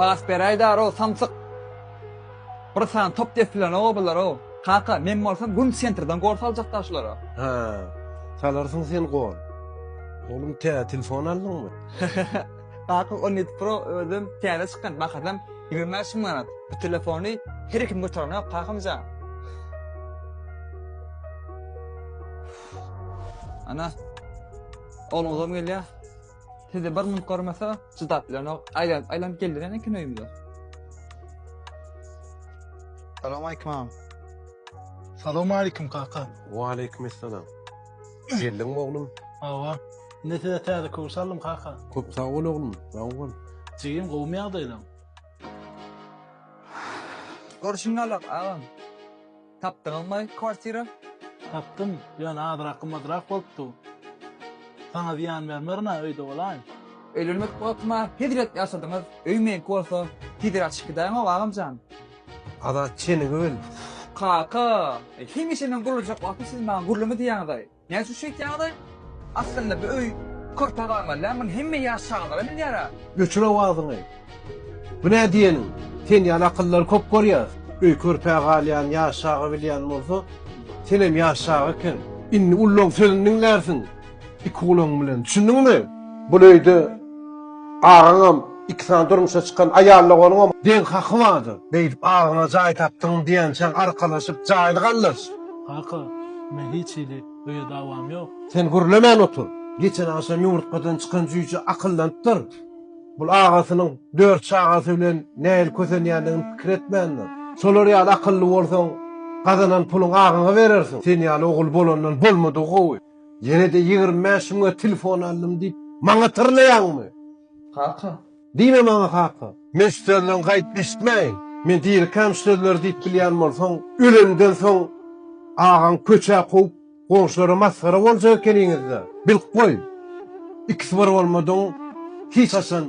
Pas beraydar o samsyk. Bir san top deflen o bular o. Kaka men bolsam gün sentrdan gol saljakda şulara. Ha, salarsın sen gol. Oğlum telefon aldın mı? Kaka 17 Pro özüm tele çıkan makadam 25 manat. Bu telefonu her kim götürene kakamca. Ana. Oğlum adam gel ya. Size bir minut görmese çıdatlarına aylan geldiren ekin oyumda. Selamun aleyküm ağam. Selamun aleyküm kaka. Wa aleykümselam. Geldin mi oğlum? Ava. Ne tede kursalım kaka. Köp sağ ol oğlum. Sağ ol. Cigim kovmayağdaydım. Görüşünü alak ağam. Taptın mı kvartira? Taptım. Yan adrak madrak boluptu. Sana ziyan vermerine öyde olayım. Ölülmek bakma hidret yaşadınız. Öymeyin kolsa hidret çıkıdayım o ağamcan. Ada çenin öl. Kaka. Kim işinin kurulacak vakti siz bana kurulumu diyanıday. Ne şu şey diyanıday? Aslında bir öy korpak ağamal lan. Bunu hemme yaşağılara bil yara. Göçüre vardın ey. Bu ne diyenin? Sen yan akıllar kop koryaz. Öy körpeğe galiyan yaşağı bilyan bolsa, sen hem yaşağı eken. İnni ullon sözünün dersin. İki ulon bilen. Düşündün mü? Bu öyde ağanam 2 sene durmuşa çıkan ayarlı olun den hakkı vardı. Deyip ağana cay taptın diyen sen arkalaşıp caylı kallaş. Kaka. Men hiç ili öyle davam yok. Sen gürlemen otur. Geçen akşam yumurtkadan çıkan cüyücü akıllanttır. Bul ağasının 4 çağası bilen neyil kösenyanını fikir etmeyenler. Solar yal akıllı olsan kazanan pulun ağına verirsin. Sen yal oğul bolondan bolmadı koy. Yine de 25 mına telefon aldım deyip bana tırlayan mı? Kaka. Dime bana kaka. Men sözlerini kayıt bitmeyin. Men dirkem sözler deyip bilyan bolsan ölümden son ağan köçe koyup komşulara masara olacak elinizde. Bil koy. İkisi var olmadan hiç asan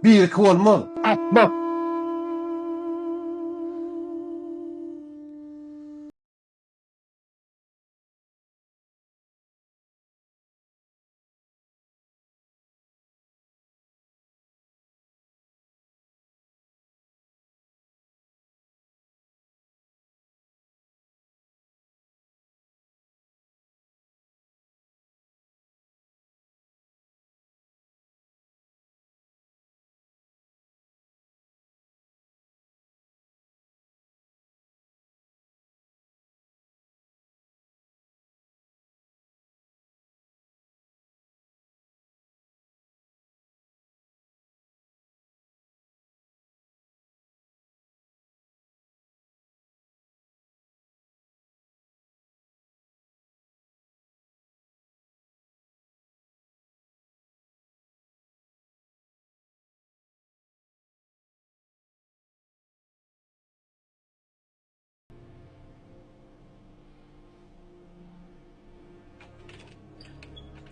bir iki olmaz. Atma.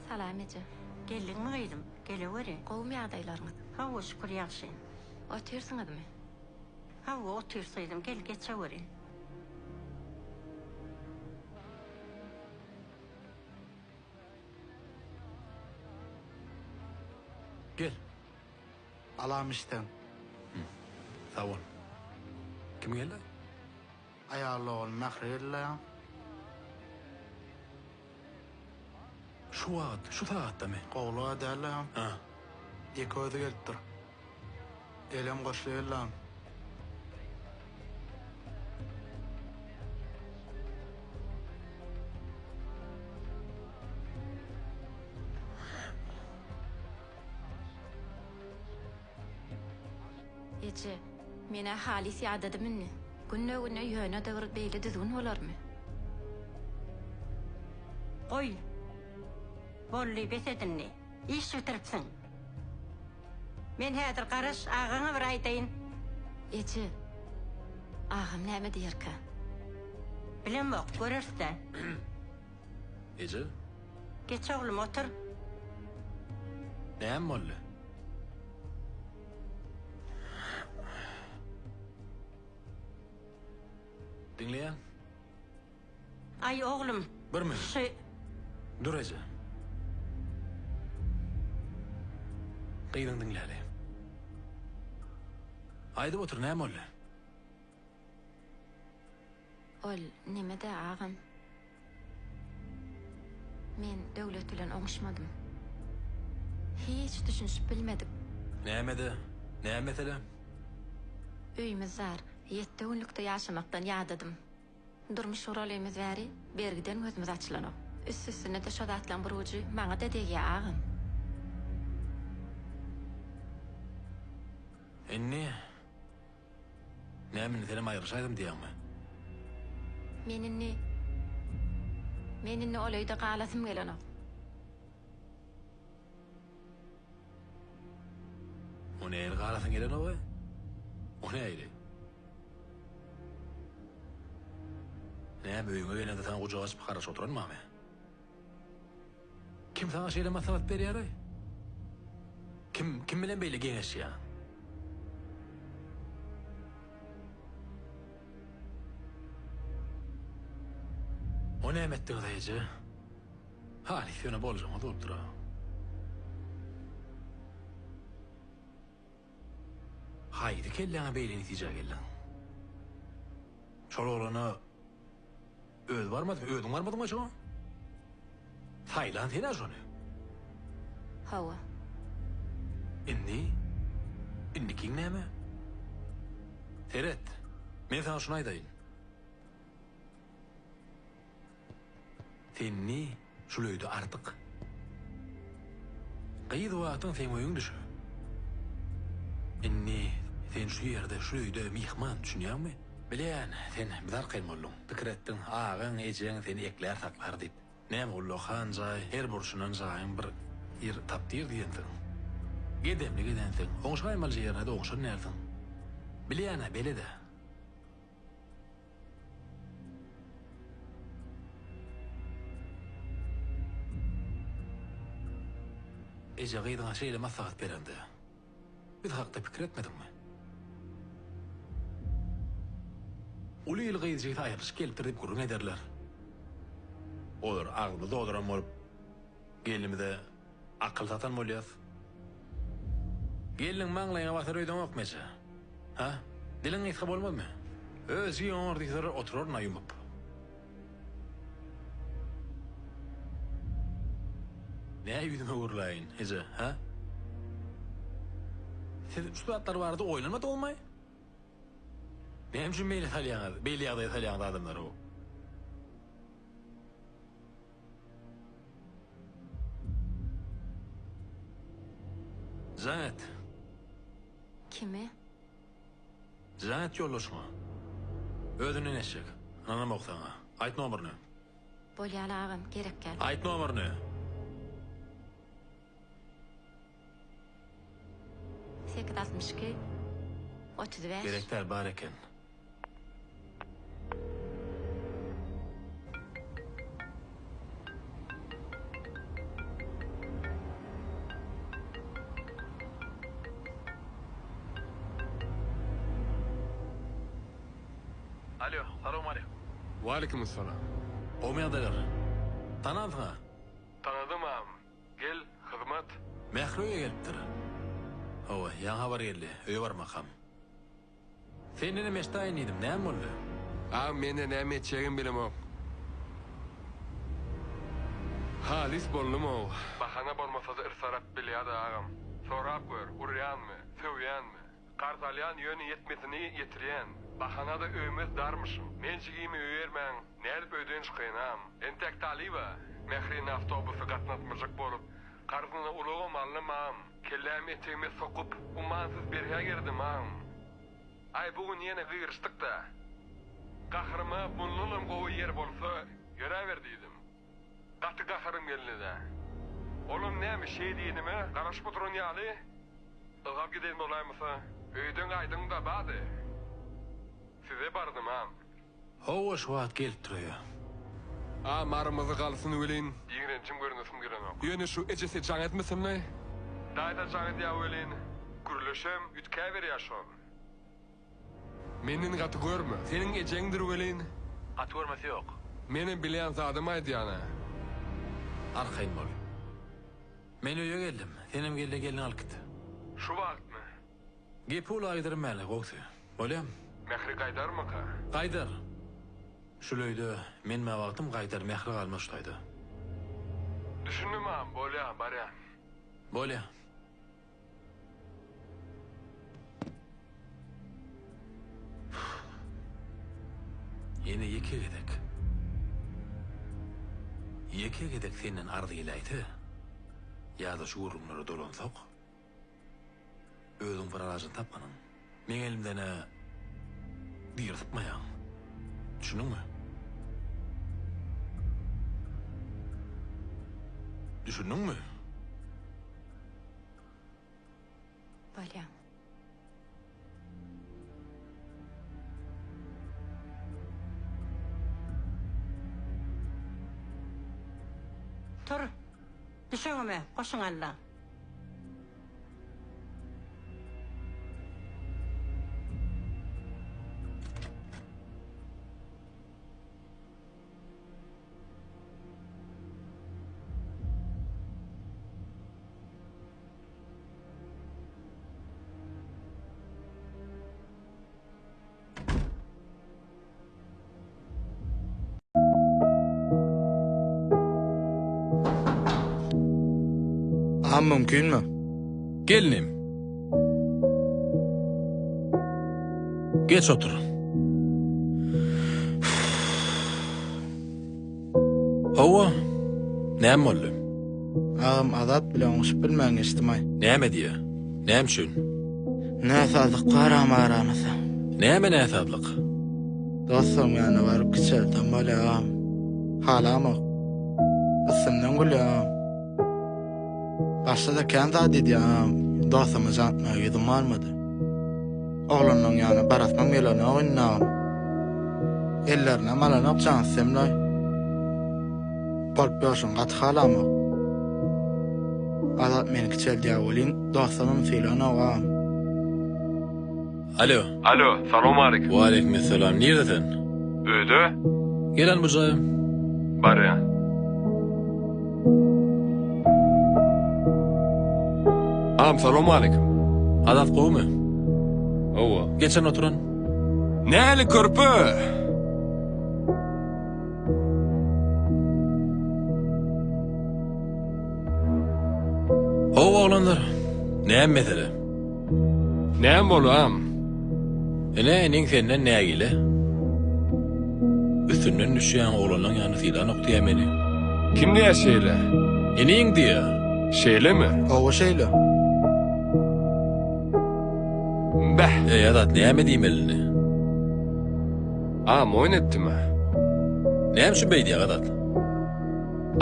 Salam ece. Geldin mi gaydım? Geleveri. Qowmy ýagdaýlaryňyz. Hava şükür yaxşı. Otursyňyzmy? Hava otursaydım gel geçeveri. Gel. Alam işten. Sağ ol. Kim geldi? Ayarlı ol mahrelle. Şu saatte mi? Qowlu adalam. Ha. Ekoýdy gelipdir. Elem goşlaýarlar. Ece, mene halis ýadady minni. Günne ýöne döwür beýle düzgün bolarmy? Oy. Bolly besedinni. İş bitiripsin. Men häzir garaş ağaňa bir aýtaýyn. Ece, ağam näme diýerkä? Bilemok, görersiň. Ece, Geç oğlum otur. näme boldy? Dinleýän? Ay oğlum. Bir mi? Şu Dur Ece. Kıyın dinle. Aydyp otur, näme boldy? Ol nimede ağam? Men döwlet bilen oňuşmadym. Hiç düşünüp bilmedim. Nämede? Näme mesele? Öýümüz var. 7 günlükde ýaşamakdan ýadadım. Durmuş uralymy bäri bergiden gözümüz açylanyp. Üst-üstüne de şodatlan bir uju maňa da degi ağam. Enni? Näme senem aýryşaýdym diýäňmi? Meninni olaýda galasym gelenok. O näme galasyň gelen o? O näme? Näme öýüňe gelende taň gujağa açyp garaşyp oturanmamy? Kim taňa şeýle maslahat berýär? Kim bilen beýle geňeşýär? O näme etdiň diýje? Hali ýöne boljama dolup Haydi kelleňe beýle netije gelleň. Şol oglana öz barmady, özüň barmadyňmy şo? Tayland hene şonu. Hawa. Indi kiň näme? Teret, men sana şunu aýdaýyn. Senni şuloýdy artyk. Gaýdy wagtyň sen öýüňde şu. Sen şu ýerde şuloýdy mihman düşünýärmi? Bilen, sen bizar kylmalyň. Pikir etdiň, ağaň, ejeň seni ekler saklar diýip. Näme ullohan jaý, her burşunan jaýyň bir ýer tapdyr diýendiň. Gedemli gidensin. Oňşa mal ýerine de oňşa nersin? Bilýäne belede. Eje gyýdyň şeýle maslahat berende. Biz hakda pikir etmedikmi? Uly ýyl gyýdyjy taýyryş keltirip gurun ederler. Olar agly doduran bolup gelinimde akıl satan bolýar. Gelin maňlaýyna basar öýden okmasa. Ha? Diliň ýetge bolmadymy? Özü ýordyýar oturur naýymyp. Näme ýüzüme urlaýyn, eje, ha? Siz üstadlar bardy oýlanmady bolmaý? Näme üçin beýle salýaňyz, beýle ýagdaýda salýaňyz adamlar o? Zanet. Kimi? Zanet ýollaşma. Ödüne neşek. Anam oqtaňa. Aýt nomerini. Bolýar ağam, gerek gel. Aýt nomerini. 862 35. Gerekler bar eken. Alo, salam aleykum. Waleykümselam. O meýerdeler? Tanadyňa? Tanadym am. Gel, hyzmat. Mähröýe gelipdir. Owa, ýa habar geldi. Öýe barmakam. Seni meştaýyn idim, näme boldy? Mene näme etjegim bilemok. Halis boldum o. Bahana bolmasa da irsarap bilýär agam. Sorap gör, urýanmy, söwýänmi? Qarsalyan ýöne ýetmesini ýetirýän. Bahana da öýmez darmyşym. Men jigimi öýermäň, nädip öýden çykynam. Entek taliba, mehrin awtobusy gatnatmyjyk bolup, qarzyny ulagam alnymam. Kelläm etime sokup, umansız berhe girdim am. Ay bugün ýene gyrışdyk da. Gahrıma bunlulum gowy ýer bolsa, göreber diýdim. Gaty gahrym geldi. Olum näme şeý diýinime, garaşyp oturan ýaly. Ygap giden bolaýmasa, öýden aýdyň da bady. Size bardym am. Howa şu wagt gelip durýar. Marymyzy galsyn welin. Ýigrençim görnüsim girenok. Ýöne şu ejesi jaň etmesimmi? Daýda jaň edýär welin. Gürleşem ütkäber ýaşar. Menin gaty görme. Senin ejeňdir welin. At görmesi ýok. Meni bilýän zadym aýdýana. Arkaýyn bol. Men öýe geldim. Senem geldi gelin alyp gitdi. Şu wagtmy? Gepul aydırmaly gowsy. Bolýam. Mehri gaýdarmyka? Gaýdar. Şuleýde men wagtym gaýdar mehri galmaşdaýdy. Düşündüm am, bolýa, barýan. Bolýa. Yine yeke gedek. Yeke gedek senden ardy ýaýdy. Ýa-da şu urumlara dolansak. Özüň farajyny tapmanyň. Men elimden diýirtmaýan. Düşünüňmi? Düşünüňmi? Bolýa. Tur. Düşüňme, goşuň alla. Am mümkünmü? Gelinim. Geç otur. Hawa, näme boldy? Ağam azat bilen uş bilmän istimay. Näme diýe? Näme üçin? Näsadyk garamaraňysa. Näme näsadlyk? Dostum ýany baryp kiçeldim bolýa ağam. Halama. Isymdan bolýa. Başda da kanda dedi ağam. Dostuma jantma ýüzüm barmady. Oglanyň ýany barasman geleni oýnam. Ellerine malanyp jansemlay. Polpyoşun gat halama. Azat meni kiçeldiýä bolin, dostumyň filan ağam. Alo. Alo, salam aleykum. Wa aleykum assalam. Nerdesin? Öýde? Gelen bu jaýym. Barýan. Am, salam aleykum. Azat gowmy? Owa. Geçen oturan. Näli körpü? Hawa oglanlar. Näme mesele? Näme bolam? Eneň senden nägile? Üstünden düşýän oglanyň ýany filan okdyýar meni. Kim diýär şeýle? Eneň diýär. Şeýlemi? Owa şeýle. Bäh, Azat näme diýmelini? am oýnetdimi? Näme şu beýdi Azat?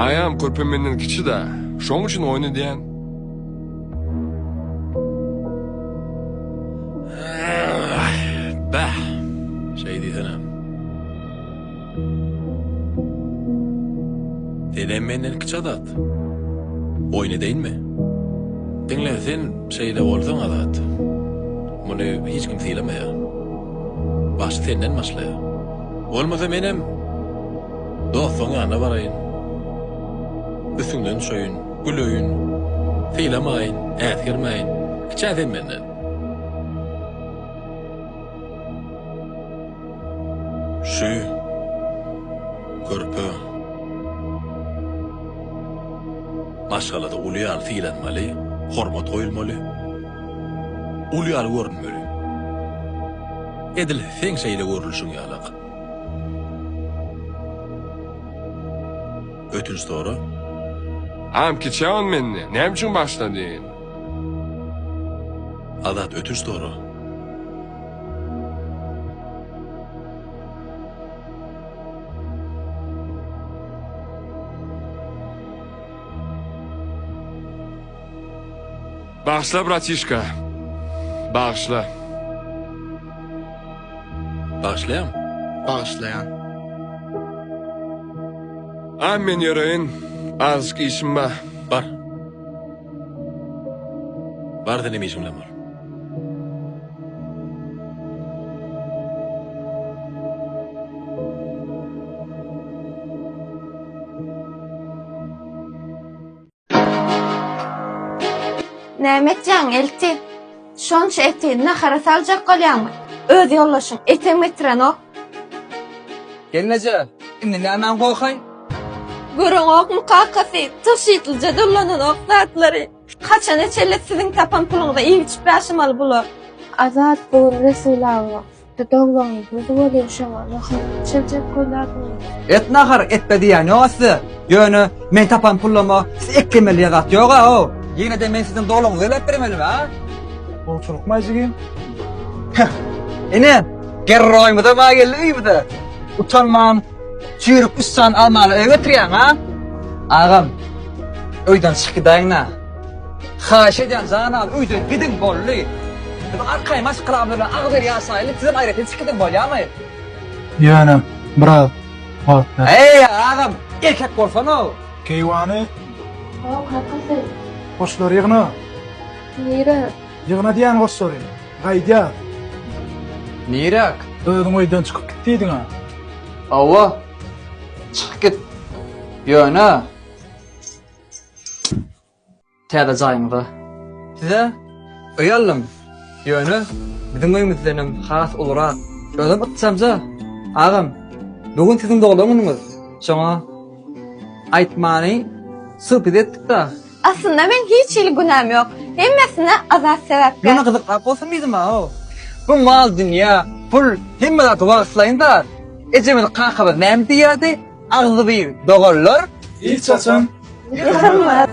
Ayam körpü menden kiçi da, şoň üçin oýny diýen. Bah. Şey diýsene. Dedem menden kiçi Azat. Oýny diýilmi? Diňle sen şeýle bolsaň Azat. Muny hiç kim diýlemeýär. Baş senden maslaýar. Olmasa menem dostum ýanyna baraýyn. Üstünden şöýün, gülöýün, fiýlamaýyn, ätgirmeýin. Kiçäden menden. Şu körpü maşgalada ulyal fiýlenmeli, hormat goýulmaly. Ulyal görünmeli. Edil sen şeýle görülüşüň ýalak. Ötünç doğru. Am kiçäň menni, näme üçin başladyn? Azat ötünç doğru. Bağışla bratişka. Bağışla. Başlayam. Bağışlayan. Am men ýöreýin, azgyk işim bar. Bar. Bar da nime işimle var. Nämetjan elti? Şonça eteğini nahara salacak qalyanmy? Öz yollaşyň eteň metrenok. Gelnece. Şimdi nämen goýhay? Görüň ok mukakasy, taşytylja dolanan ok zatlary. Kaçan eçelle sizin tapan puluňyza iňçip başymaly bular. Azat bu Resulullah. Doglan bu bolýan şoňa. Çelçek goýlardy. Et nahar etbe diýen ýogasy. Ýöne men tapan pullama siz eklemeli ýagat ýoga o. Ýene de men sizin doluňyzy elep bermelim ha. Bolçuluk maýjygym. Ene gerroýmy da ma geldi de. Utanman çýürüp üssan almaly öýgetirýän ha. Agam öýden çykydaýna. Haş edýän zanal öýden gidin bolly. Arkaý maşgıramlarla agder ýaşaýly sizin aýratyn çykydyn bolýarmy? Ýönem, biraz wagtda. Ey agam, erkek bolsan o. Keýwany, O kakasy. goşlar ýygyna. Nire. Ýygyna diýen goşlary. Gaýdýa. Nirak? Öýüň öýden çykyp gitdiň ha. Awa. Çık git. Ýöne. Täze jaýmyga. Size öýallym. Ýöne bizim öýümizdenim has olarak özüm atsamja. Agam, bugün sizin doglagyňyz. Şoňa aýtmany syp etdik da. Aslında men hiç il günahım yok. Hemmesine azat sebepler. Ýöne gyzykrak bolsun bizim ha. Bu mal dünýä, pul hemmelat wagtlaýynda. Ejemel kankaby näme diýärdi? Agzy bir dogollar. Hiç açan. Yıkılmaz.